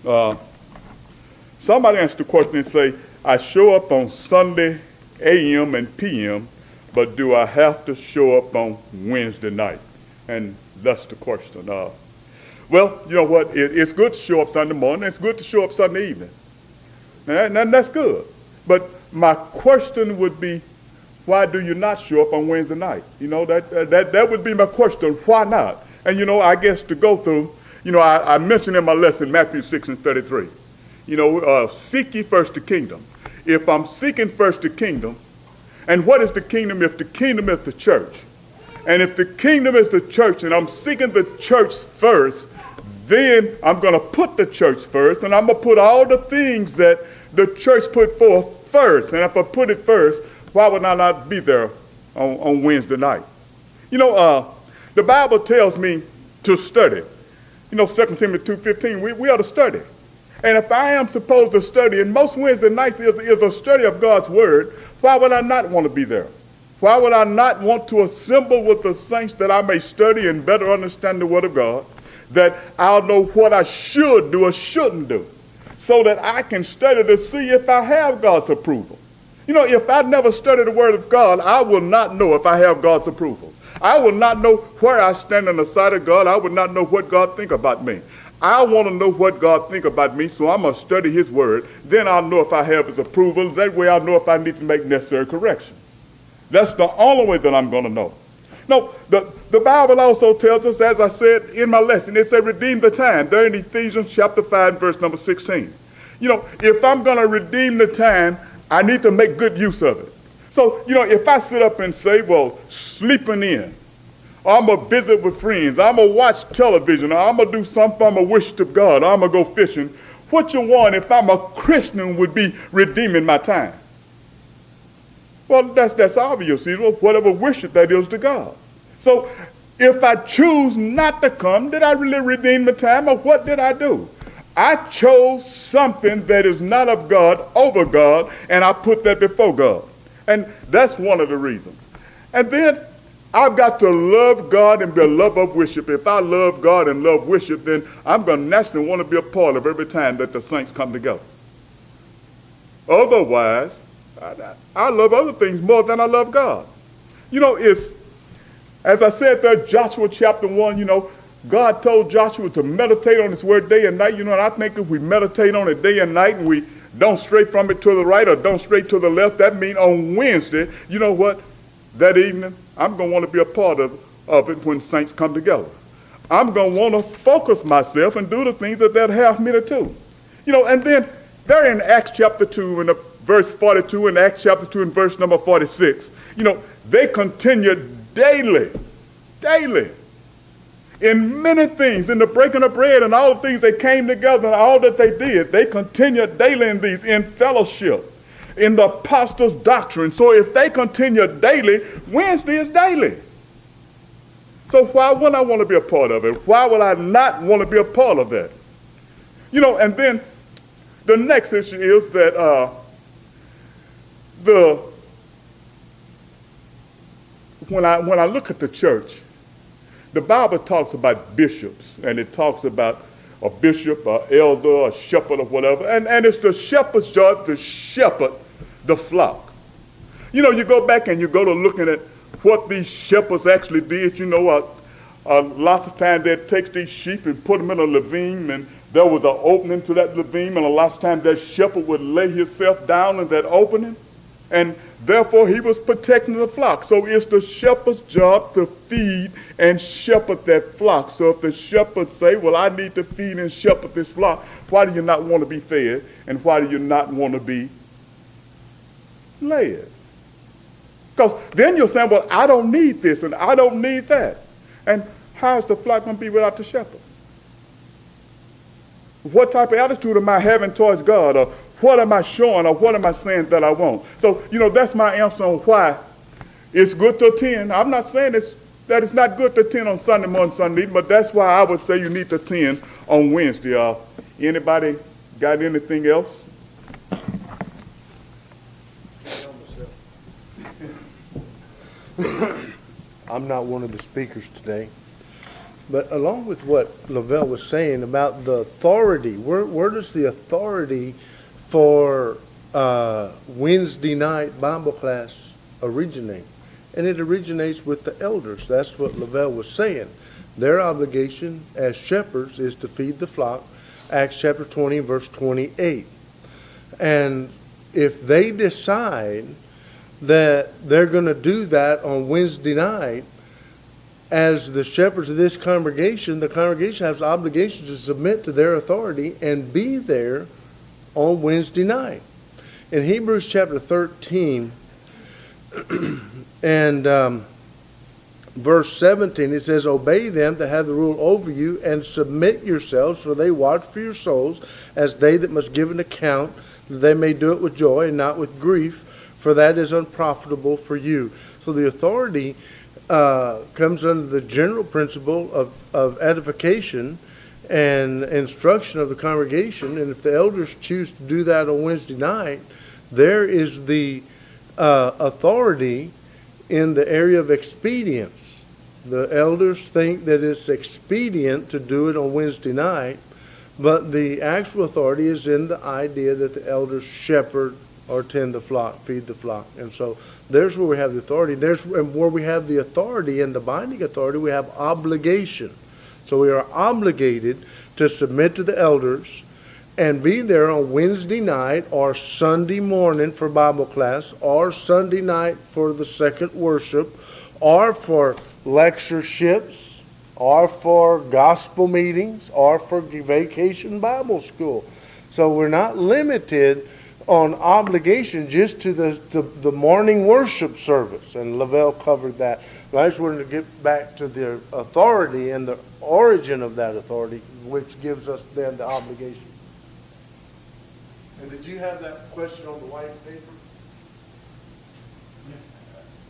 Uh, Somebody answer the question and say, I show up on Sunday a.m. and p.m., but do I have to show up on Wednesday night? And that's the question. Well, you know what? It's good to show up Sunday morning. It's good to show up Sunday evening. And that's good. But my question would be, why do you not show up on Wednesday night? You know, that would be my question. Why not? And, you know, I guess to go through, you know, I mentioned in my lesson Matthew 6:33. You know, seek ye first the kingdom. If I'm seeking first the kingdom, and what is the kingdom if the kingdom is the church? And if the kingdom is the church and I'm seeking the church first, then I'm going to put the church first, and I'm going to put all the things that the church put forth first. And if I put it first, why would I not be there on Wednesday night? You know, the Bible tells me to study. You know, 2 Timothy 2:15, we ought to study. And if I am supposed to study, and most Wednesday nights is a study of God's word, why would I not want to be there? Why would I not want to assemble with the saints that I may study and better understand the word of God, that I'll know what I should do or shouldn't do, so that I can study to see if I have God's approval? You know, if I never study the word of God, I will not know if I have God's approval. I will not know where I stand in the sight of God. I will not know what God think about me. I want to know what God think about me, so I'm going to study his word. Then I'll know if I have his approval. That way I'll know if I need to make necessary corrections. That's the only way that I'm going to know. No, the Bible also tells us, as I said in my lesson, it said redeem the time. There in Ephesians chapter 5, verse number 16. You know, if I'm going to redeem the time, I need to make good use of it. So, you know, if I sit up and say, well, sleeping in, or I'm going to visit with friends, I'm going to watch television, or I'm going to do some form of worship to God, or I'm going to go fishing, what you want if I'm a Christian would be redeeming my time. Well, that's obvious, you know, whatever worship that is to God. So if I choose not to come, did I really redeem my time, or what did I do? I chose something that is not of God over God, and I put that before God. And that's one of the reasons. And then I've got to love God and be a lover of worship. If I love God and love worship, then I'm going to naturally want to be a part of every time that the saints come together. Otherwise, I love other things more than I love God. You know, it's, as I said there, Joshua chapter 1, you know, God told Joshua to meditate on his word day and night. You know, and I think if we meditate on it day and night and we don't stray from it to the right or don't stray to the left, that means on Wednesday, you know what, that evening, I'm going to want to be a part of it when saints come together. I'm going to want to focus myself and do the things that have me to do. You know, and then there in Acts chapter 2 in verse 42 and Acts chapter 2 and verse number 46, you know, they continued daily, in many things, in the breaking of bread and all the things they came together and all that they did, they continued daily in these, in fellowship, in the apostles' doctrine. So if they continue daily, Wednesday is daily. So why would I want to be a part of it? Why would I not want to be a part of that? You know, and then the next issue is that when I look at the church, the Bible talks about bishops, and it talks about a bishop, an elder, a shepherd, or whatever, and it's the shepherd's job to shepherd the flock. You know, you go back and you go to looking at what these shepherds actually did. You know, lots of times they'd take these sheep and put them in a ravine, and there was an opening to that ravine, and a lot of times that shepherd would lay himself down in that opening, and therefore he was protecting the flock. So it's the shepherd's job to feed and shepherd that flock. So if the shepherds say, well, I need to feed and shepherd this flock, why do you not want to be fed, and why do you not want to be led? Because then you're saying, well, I don't need this and I don't need that. And how is the flock going to be without the shepherd? What type of attitude am I having towards God? Or what am I showing, or what am I saying that I want? So, you know, that's my answer on why it's good to attend. I'm not saying that it's not good to attend on Sunday morning, Sunday evening, but that's why I would say you need to attend on Wednesday. Anybody got anything else? I'm not one of the speakers today, But along with what Lavelle was saying about the authority, where does the authority for Wednesday night Bible class originate? And it originates with the elders. That's what Lavelle was saying. Their obligation as shepherds is to feed the flock, Acts chapter 20, verse 28. And if they decide that they're going to do that on Wednesday night, as the shepherds of this congregation, the congregation has obligations to submit to their authority and be there on Wednesday night. In Hebrews chapter 13 and verse 17, it says, "Obey them that have the rule over you, and submit yourselves, for they watch for your souls, as they that must give an account, that they may do it with joy and not with grief, for that is unprofitable for you." So the authority comes under the general principle of edification and instruction of the congregation. And if the elders choose to do that on Wednesday night, there is the authority in the area of expedience. The elders think that it's expedient to do it on Wednesday night, but the actual authority is in the idea that the elders shepherd or tend the flock, feed the flock. And so there's where we have the authority. And where we have the authority and the binding authority, we have obligation. So we are obligated to submit to the elders and be there on Wednesday night or Sunday morning for Bible class, or Sunday night for the second worship, or for lectureships, or for gospel meetings, or for vacation Bible school. So we're not limited on obligation just to the morning worship service, and Lavelle covered that. But I just wanted to get back to the authority and the origin of that authority, which gives us then the obligation. And did you have that question on the white paper?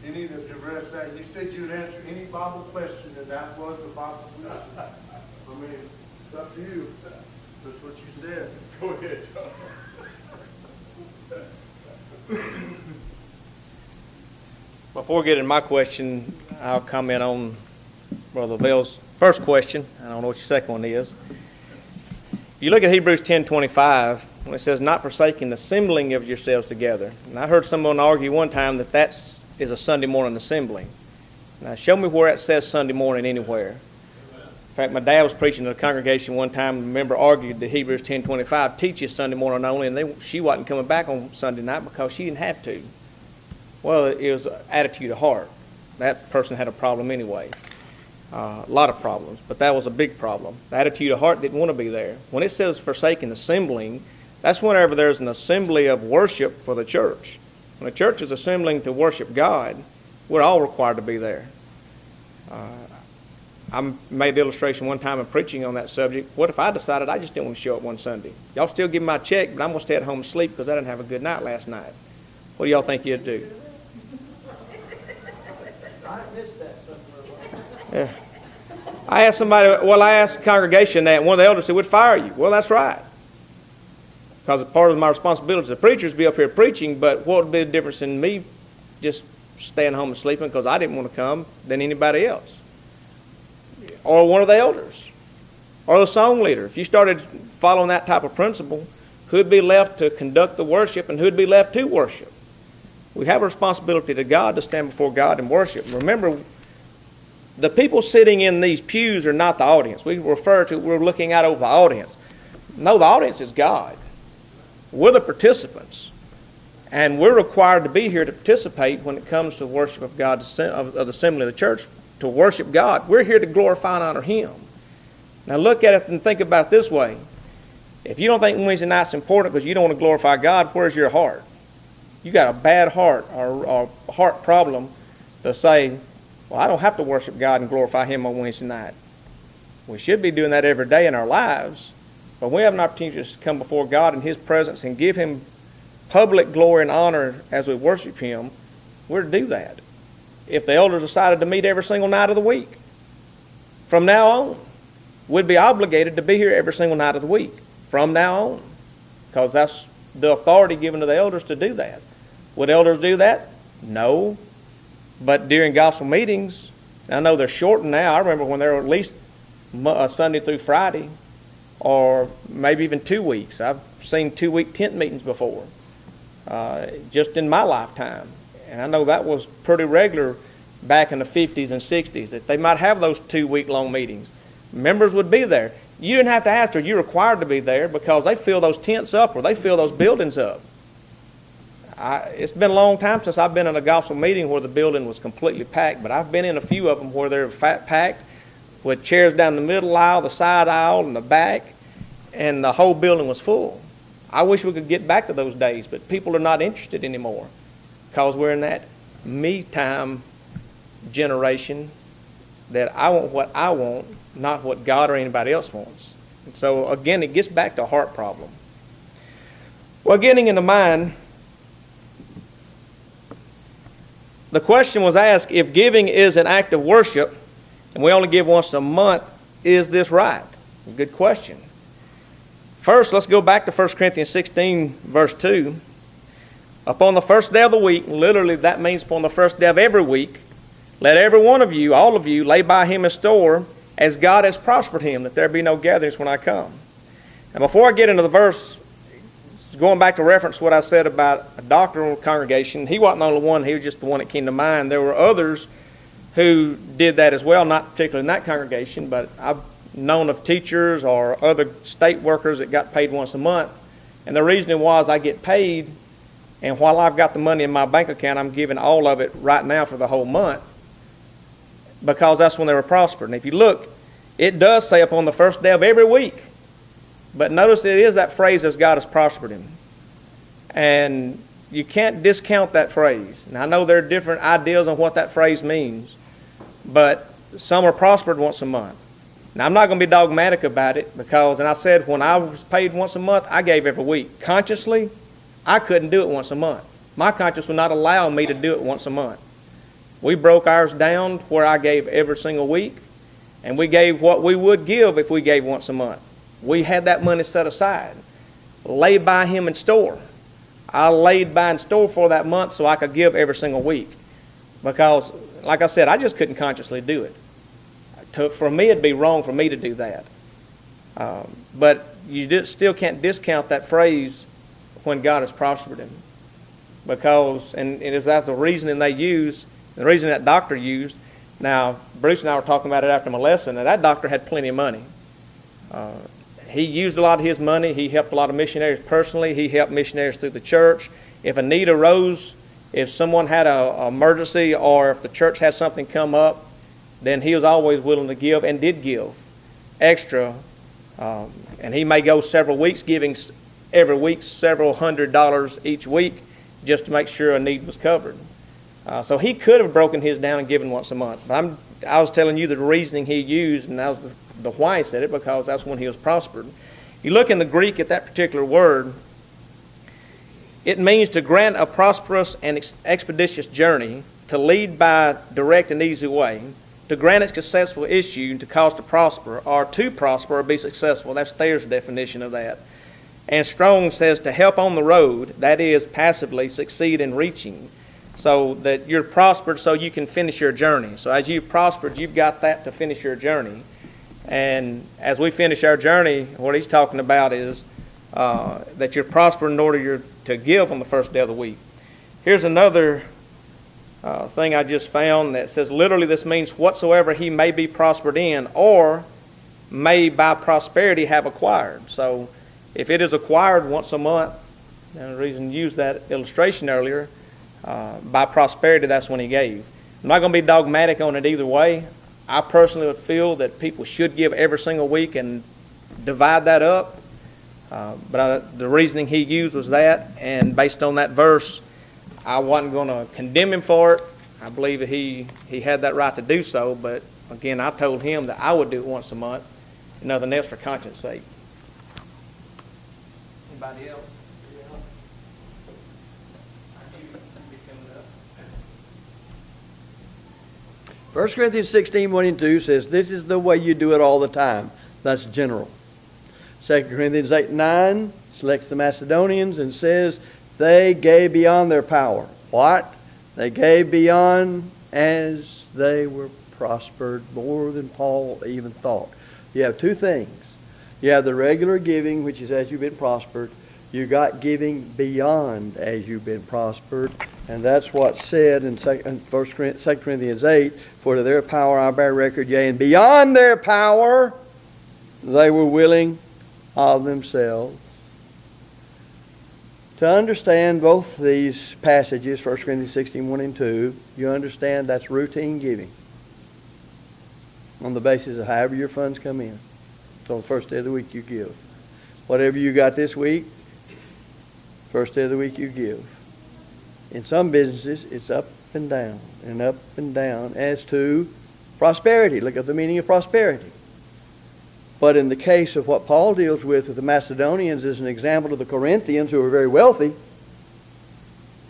You need to address that. You said you'd answer any Bible question, and that was a Bible question. I mean, it's up to you. That's what you said. Go ahead, John. Before getting my question, I'll comment on Brother Bell's first question. I don't know what your second one is. If you look at Hebrews 10:25, when it says, "Not forsaking the assembling of yourselves together." And I heard someone argue one time that that is a Sunday morning assembling. Now, show me where it says Sunday morning anywhere. In fact, my dad was preaching to a congregation one time, and a member argued that Hebrews 10:25 teaches Sunday morning only, and she wasn't coming back on Sunday night because she didn't have to. Well, it was attitude of heart. That person had a problem anyway. A lot of problems, but that was a big problem. The attitude of heart didn't want to be there. When it says forsaking assembling, that's whenever there's an assembly of worship for the church. When the church is assembling to worship God, we're all required to be there. I made the illustration one time in preaching on that subject. What if I decided I just didn't want to show up one Sunday? Y'all still give me my check, but I'm going to stay at home and sleep because I didn't have a good night last night. What do y'all think you'd do? Yeah. I asked the congregation that, and one of the elders said, "We'd fire you." Well, that's right. Because part of my responsibility as a preacher is to be up here preaching, but what would be the difference in me just staying home and sleeping because I didn't want to come than anybody else? Or one of the elders, or the song leader. If you started following that type of principle, who'd be left to conduct the worship and who'd be left to worship? We have a responsibility to God to stand before God and worship. Remember, the people sitting in these pews are not the audience. We're looking out over the audience. No, the audience is God. We're the participants. And we're required to be here to participate when it comes to worship of God, of the assembly of the church, to worship God. We're here to glorify and honor Him. Now look at it and think about it this way. If you don't think Wednesday night's important because you don't want to glorify God, where's your heart? You got a bad heart or a heart problem to say, well, I don't have to worship God and glorify Him on Wednesday night. We should be doing that every day in our lives, but we have an opportunity to come before God in His presence and give Him public glory and honor as we worship Him. We're to do that. If the elders decided to meet every single night of the week, from now on, we'd be obligated to be here every single night of the week from now on, because that's the authority given to the elders to do that. Would elders do that? No. But during gospel meetings, I know they're shortened now. I remember when there were at least Sunday through Friday, or maybe even 2 weeks. I've seen 2-week tent meetings before, just in my lifetime. And I know that was pretty regular back in the 50s and 60s, that they might have those 2-week long meetings. Members would be there. You didn't have to ask her, you're required to be there, because they fill those tents up or they fill those buildings up. It's been a long time since I've been in a gospel meeting where the building was completely packed, but I've been in a few of them where they're packed with chairs down the middle aisle, the side aisle, and the back, and the whole building was full. I wish we could get back to those days, but people are not interested anymore because we're in that me time generation that I want what I want, not what God or anybody else wants. And so, again, it gets back to a heart problem. Well, getting into mine, the question was asked, if giving is an act of worship, and we only give once a month, is this right? Good question. First, let's go back to 1 Corinthians 16, verse 2. Upon the first day of the week, literally that means upon the first day of every week, let every one of you, all of you, lay by him a store as God has prospered him, that there be no gatherings when I come. And before I get into the verse, going back to reference what I said about a doctrinal congregation, he wasn't the only one, he was just the one that came to mind. There were others who did that as well, not particularly in that congregation, but I've known of teachers or other state workers that got paid once a month. And the reason was I get paid, and while I've got the money in my bank account, I'm giving all of it right now for the whole month, because that's when they were prospered. And if you look, it does say upon the first day of every week. But notice it is that phrase, as God has prospered him. And you can't discount that phrase. Now, I know there are different ideas on what that phrase means, but some are prospered once a month. Now, I'm not going to be dogmatic about it because, and I said when I was paid once a month, I gave every week. Consciously, I couldn't do it once a month. My conscience would not allow me to do it once a month. We broke ours down where I gave every single week, and we gave what we would give if we gave once a month. We had that money set aside. Lay by him in store. I laid by in store for that month so I could give every single week. Because, like I said, I just couldn't consciously do it. For me, it'd be wrong for me to do that. But you still can't discount that phrase, when God has prospered him. Because, and it is that the reasoning they use, the reason that doctor used. Now, Bruce and I were talking about it after my lesson, and that doctor had plenty of money. He used a lot of his money. He helped a lot of missionaries personally. He helped missionaries through the church. If a need arose, if someone had an emergency, or if the church had something come up, then he was always willing to give, and did give extra. And he may go several weeks, giving every week several $100s each week, just to make sure a need was covered. So he could have broken his down and given once a month. But I was telling you the reasoning he used, and that was the why he said it, because that's when he was prospered. You look in the Greek at that particular word, it means to grant a prosperous and expeditious journey, to lead by direct and easy way, to grant a successful issue, to cause to prosper, or to prosper or be successful. That's Thayer's definition of that. And Strong says to help on the road, that is, passively succeed in reaching. So that you're prospered so you can finish your journey. So as you've prospered, you've got that to finish your journey. And as we finish our journey, what he's talking about is that you're prospered in order to give on the first day of the week. Here's another thing I just found that says, literally this means whatsoever he may be prospered in, or may by prosperity have acquired. So if it is acquired once a month, and the reason you used that illustration earlier, by prosperity, that's when he gave. I'm not going to be dogmatic on it either way. I personally would feel that people should give every single week and divide that up. But the reasoning he used was that, and based on that verse, I wasn't going to condemn him for it. I believe that he had that right to do so, but again, I told him that I would do it once a month, and nothing else for conscience sake. Anybody else? 1 Corinthians 16, 1 and 2 says, this is the way you do it all the time. That's general. 2 Corinthians 8, 9 selects the Macedonians and says, they gave beyond their power. What? They gave beyond as they were prospered, more than Paul even thought. You have two things. You have the regular giving, which is as you've been prospered. You got giving beyond as you've been prospered. And that's what's said in 2 Corinthians 8, for to their power I bear record, yea, and beyond their power they were willing of themselves. To understand both these passages, 1 Corinthians 16, 1 and 2, you understand that's routine giving on the basis of however your funds come in. So on the first day of the week you give. Whatever you got this week, first day of the week you give. In some businesses, it's up and down as to prosperity. Look at the meaning of prosperity. But in the case of what Paul deals with the Macedonians as an example to the Corinthians who were very wealthy,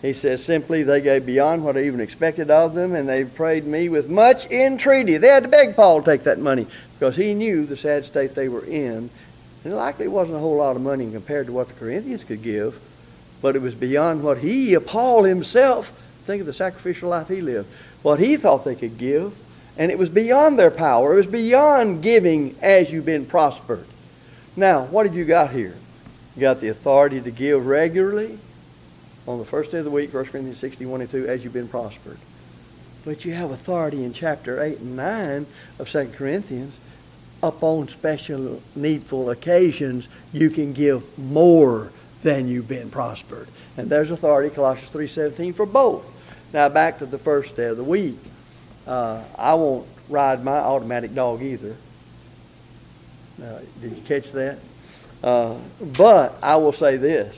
he says simply, they gave beyond what I even expected of them, and they prayed me with much entreaty. They had to beg Paul to take that money because he knew the sad state they were in. And it likely wasn't a whole lot of money compared to what the Corinthians could give, but it was beyond what Paul himself, think of the sacrificial life he lived, what he thought they could give. And it was beyond their power. It was beyond giving as you've been prospered. Now, what have you got here? You got the authority to give regularly on the first day of the week, 1 Corinthians 16, 1 and 2, as you've been prospered. But you have authority in chapter 8 and 9 of 2 Corinthians. Upon special needful occasions, you can give more than you've been prospered. And there's authority, Colossians 3:17, for both. Now, back to the first day of the week. I won't ride my automatic dog either. Did you catch that? But I will say this.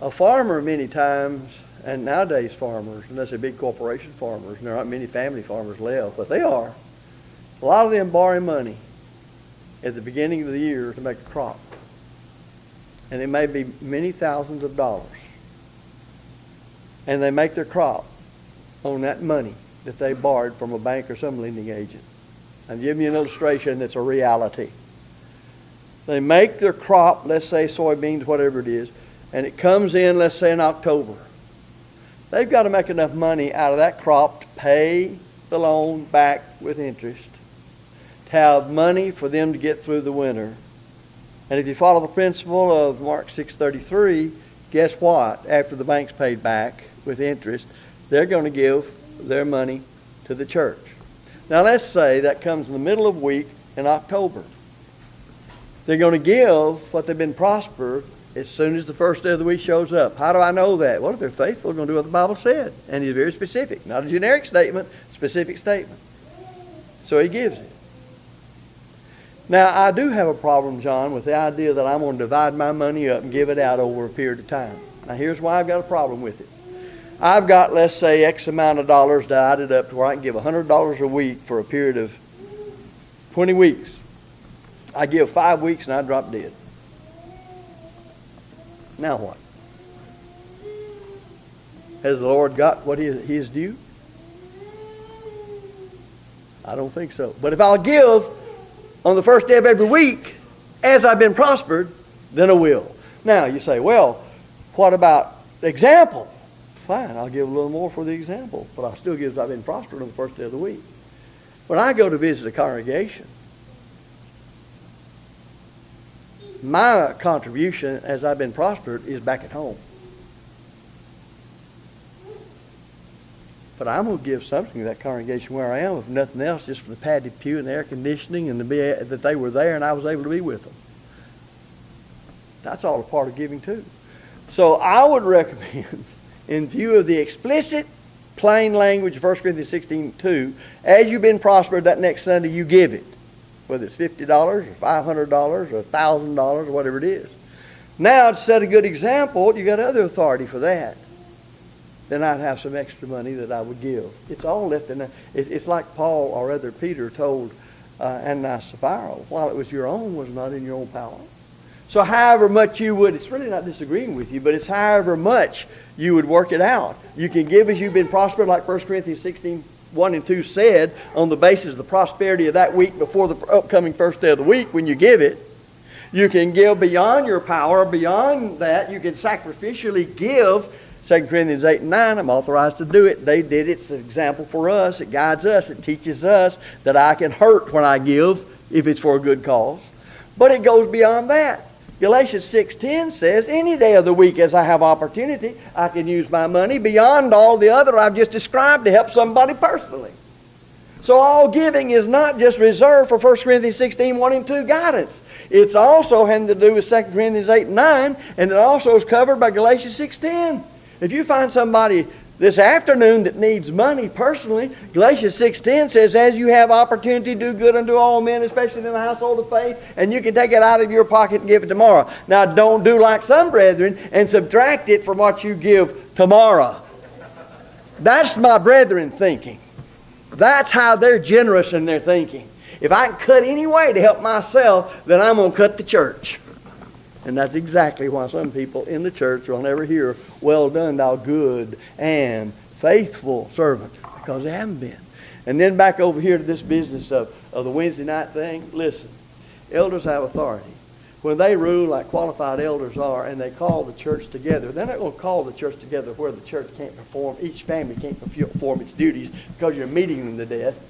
A farmer many times, and nowadays farmers, unless they're big corporation farmers, and there aren't many family farmers left, but they are, a lot of them borrow money at the beginning of the year to make a crop. And it may be many thousands of dollars. And they make their crop on that money that they borrowed from a bank or some lending agent. I'm giving you an illustration that's a reality. They make their crop, let's say soybeans, whatever it is, and it comes in, let's say in October. They've got to make enough money out of that crop to pay the loan back with interest, to have money for them to get through the winter. And if you follow the principle of Mark 6:33, guess what? After the bank's paid back with interest, they're going to give their money to the church. Now let's say that comes in the middle of the week in October. They're going to give what they've been prospered as soon as the first day of the week shows up. How do I know that? Well, if they're faithful, they're going to do what the Bible said. And he's very specific. Not a generic statement, specific statement. So he gives it. Now, I do have a problem, John, with the idea that I'm going to divide my money up and give it out over a period of time. Now, here's why I've got a problem with it. I've got, let's say, X amount of dollars divided up to where I can give $100 a week for a period of 20 weeks. I give 5 weeks and I drop dead. Now what? Has the Lord got what His due? I don't think so. But if I'll give on the first day of every week, as I've been prospered, then I will. Now, you say, well, what about example? Fine, I'll give a little more for the example, but I'll still give as I've been prospered on the first day of the week. When I go to visit a congregation, my contribution as I've been prospered is back at home. But I'm going to give something to that congregation where I am, if nothing else, just for the padded pew and the air conditioning and that they were there and I was able to be with them. That's all a part of giving too. So I would recommend, in view of the explicit, plain language of 1 Corinthians 16:2, as you've been prospered, that next Sunday you give it. Whether it's $50 or $500 or $1,000 or whatever it is. Now, to set a good example, you got other authority for that. Then I'd have some extra money that I would give. It's all left in there. It's like Paul, or rather Peter, told Ananias and Sapphira, while it was your own, was not in your own power. So however much you would, it's really not disagreeing with you, but it's however much you would work it out. You can give as you've been prospered, like 1 Corinthians 16:1 and 2 said, on the basis of the prosperity of that week before the upcoming first day of the week when you give it. You can give beyond your power. Beyond that, you can sacrificially give 2 Corinthians 8 and 9, I'm authorized to do it. They did it. It's an example for us. It guides us. It teaches us that I can hurt when I give if it's for a good cause. But it goes beyond that. Galatians 6:10 says, any day of the week as I have opportunity, I can use my money beyond all the other I've just described to help somebody personally. So all giving is not just reserved for 1 Corinthians 16, 1 and 2 guidance. It's also having to do with 2 Corinthians 8 and 9, and it also is covered by Galatians 6:10. If you find somebody this afternoon that needs money personally, Galatians 6:10 says, as you have opportunity, do good unto all men, especially in the household of faith, and you can take it out of your pocket and give it tomorrow. Now, don't do like some brethren and subtract it from what you give tomorrow. That's my brethren thinking. That's how they're generous in their thinking. If I can cut any way to help myself, then I'm going to cut the church. And that's exactly why some people in the church will never hear, well done, thou good and faithful servant, because they haven't been. And then back over here to this business of the Wednesday night thing. Listen, elders have authority. When they rule like qualified elders are and they call the church together, they're not going to call the church together where the church can't perform, each family can't perform its duties because you're meeting them to death.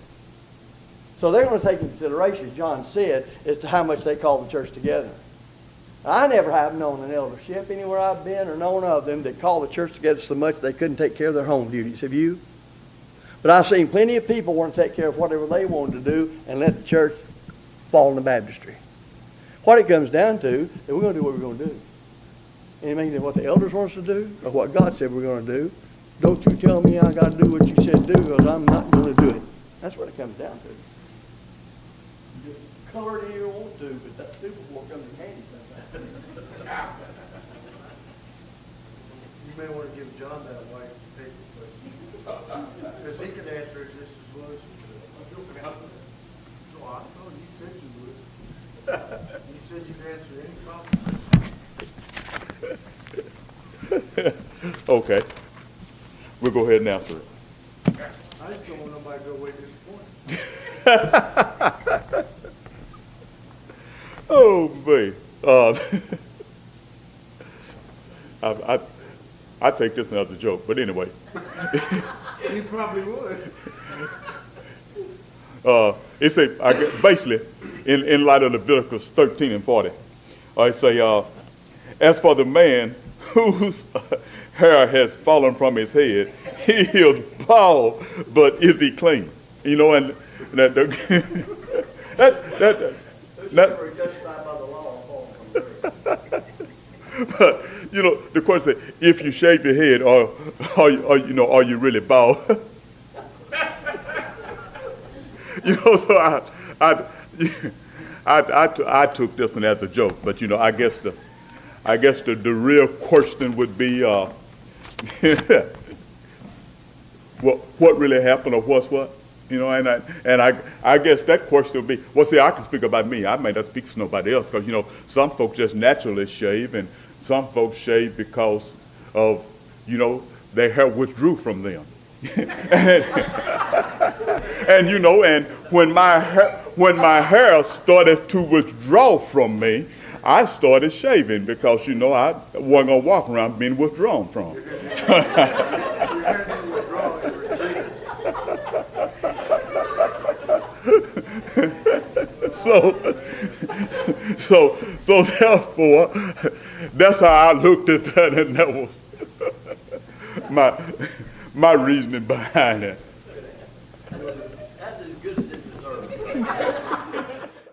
So they're going to take into consideration, John said, as to how much they call the church together. I never have known an eldership anywhere I've been or known of them that called the church together so much they couldn't take care of their home duties. Have you? But I've seen plenty of people want to take care of whatever they wanted to do and let the church fall in the baptistry. What it comes down to is we're going to do what we're going to do. Anything what the elders want us to do or what God said we're going to do. Don't you tell me I got to do what you said do because I'm not going to do it. That's what it comes down to. You just color it you want to, but that super bowl comes in handy sometimes. You may want to give John that white paper question. Because he can answer it just as well as you could. No, I thought you said you would. You said you'd answer any problem. Okay. We'll go ahead and answer it. I just don't want nobody to go away disappointed. Oh, boy. I take this one as a joke, but anyway. You probably would. It say, basically, in light of Leviticus 13 and 40, I say, as for the man whose hair has fallen from his head, he is bald, but is he clean? You know, and that but you know, the question says, if you shave your head, are you really bald? You know, so I took this one as a joke, but you know, I guess the real question would be, what really happened or what's what? You know, and I guess that question would be, well, see, I can speak about me. I may not speak for nobody else because, you know, some folks just naturally shave and some folks shave because of, you know, their hair withdrew from them. and you know, and when my hair started to withdraw from me, I started shaving because, you know, I wasn't going to walk around being withdrawn from. So therefore, that's how I looked at that, and that was my reasoning behind it.